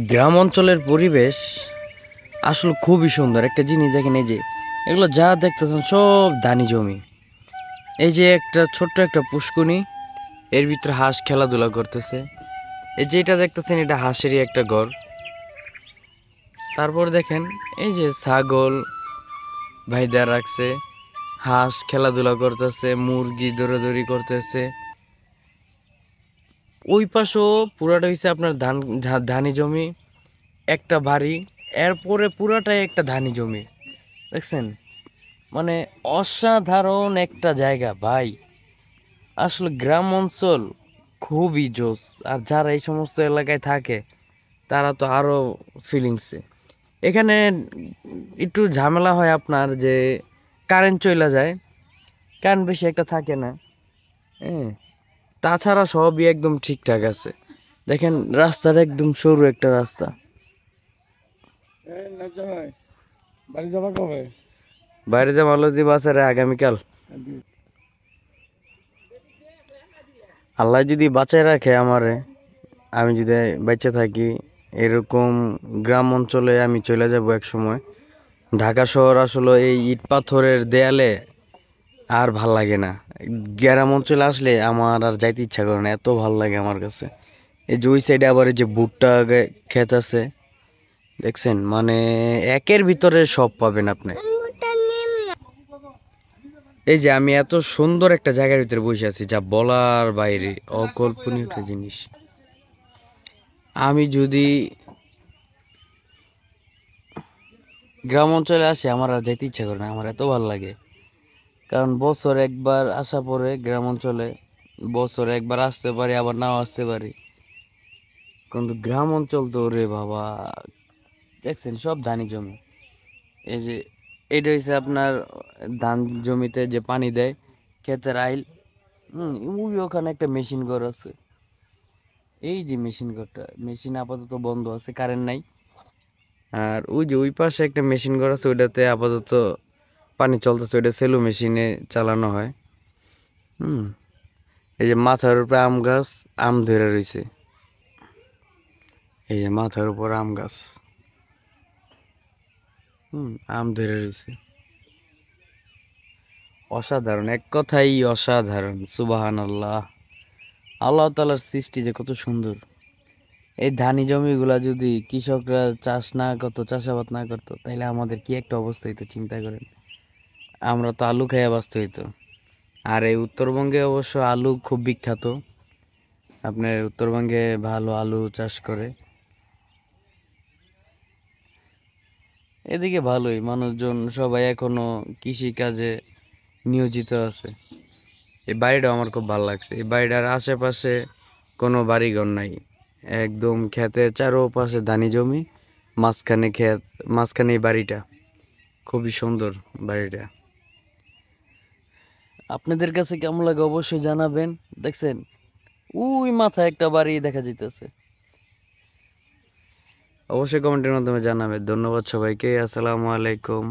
গ্রাম অঞ্চলের পরিবেশ আসলে খুবই সুন্দর। একটা জিনিস দেখেন, এই যে এগুলো যা দেখতেছেন সব ধানি জমি। এই যে একটা ছোট্ট একটা পুষ্কুনি, এর ভিতরে হাঁস খেলাধুলা করতেছে। এই যে এটা দেখতেছেন, এটা হাঁসেরই একটা ঘর। তারপর দেখেন এই যে ছাগল ভাইদা রাখছে, হাঁস খেলাধুলা করতেছে, মুরগি দৌড়াদৌড়ি করতেছে। ওই পাশেও পুরাটা হয়েছে আপনার ধানি জমি, একটা বাড়ি, এরপরে পুরাটাই একটা ধানি জমি। দেখছেন, মানে অসাধারণ একটা জায়গা ভাই। আসলে গ্রাম অঞ্চল খুবই জোস। আর যারা এই সমস্ত এলাকায় থাকে তারা তো আরো ফিলিংসে। এখানে একটু ঝামেলা হয় আপনার, যে কারেন্ট চলে যায়, কারেন্ট বেশি একটা থাকে না। হ্যাঁ, তাছাড়া সবই একদম ঠিকঠাক আছে। দেখেন রাস্তাটা একদম সরু একটা রাস্তা। বাড়ি যাবা কবে? বাইরে যে মালতী বাসারে আগামীকাল। আল্লাহ যদি বাঁচায় রাখে আমারে, আমি যদি বেঁচে থাকি, এরকম গ্রাম অঞ্চলে আমি চলে যাব এক সময়। ঢাকা শহর আসলে এই ইট পাথরের দেয়ালে আর ভাল লাগে না। গ্রাম অঞ্চলে আসলে আমার আর যাইতে ইচ্ছা করে না, এত ভাল লাগে আমার কাছে। এই যে ওই সাইডে আবার এই যে ভুট্টা ক্ষেত আছে, দেখছেন, মানে একের ভিতরে সব পাবেন আপনি। এই যে আমি এত সুন্দর একটা জায়গার ভিতরে বসে আছি, যা বলার বাইরে, অকল্পনীয় একটা জিনিস। আমি যদি গ্রাম অঞ্চলে আসি আমার আর যেতে ইচ্ছা করে না, আমার এত ভালো লাগে। কারণ বছর একবার আসা পরে গ্রাম অঞ্চলে, বছর একবার আসতে পারি আবার নাও আসতে পারি। কিন্তু গ্রাম অঞ্চল তো রে বাবা, দেখছেন সব ধানি জমি। এই যে এটা হচ্ছে আপনার ধান জমিতে যে পানি দেয়, ক্ষেতের আইল। ওই ওখানে একটা মেশিন ঘর আছে। এই যে মেশিন ঘরটা, মেশিন আপাতত বন্ধ আছে, কারেন্ট নাই। আর ওই যে ওই পাশে একটা মেশিন ঘর আছে, ওইটাতে আপাতত পানি চলতেছে, ওইটা সেলু মেশিনে চালানো হয়। হুম, এই যে মাথার উপরে আম গাছ, আম ধরে রয়েছে। এই যে মাথার উপর আম গাছ, আম ধরে রয়েছে। অসাধারণ, এক কথাই অসাধারণ। সুবহানাল্লাহ, আল্লাহ তাআলার সৃষ্টি যে কত সুন্দর। এই ধানি জমিগুলা যদি কৃষকরা চাষ না করতো, চাষাবাদ না করতো, তাহলে আমাদের কি একটা অবস্থা হইতো চিন্তা করেন। আমরা তো আলু খাইয়া বাঁচতে হইতো। আর এই উত্তরবঙ্গে অবশ্য আলু খুব বিখ্যাত। আপনার উত্তরবঙ্গে ভালো আলু চাষ করে। এদিকে ভালোই, মানুষজন সবাই এখনো কৃষি কাজে নিয়োজিত আছে। এই বাড়িটা আমার খুব ভালো লাগছে। এই বাড়িটার আশেপাশে কোনো বাড়িঘর নাই, একদম ক্ষেতের চারোপাশে ধানি জমি, মাঝখানে ক্ষেত, মাঝখানে এই বাড়িটা। খুবই সুন্দর বাড়িটা। আপনাদের কাছে কেমন লাগে অবশ্যই জানাবেন। দেখছেন ওই মাথায় একটা বাড়ি দেখা যাইতেছে। অবশ্যই কমেন্টের মাধ্যমে জানাবেন। ধন্যবাদ সবাইকে। আসসালামু আলাইকুম।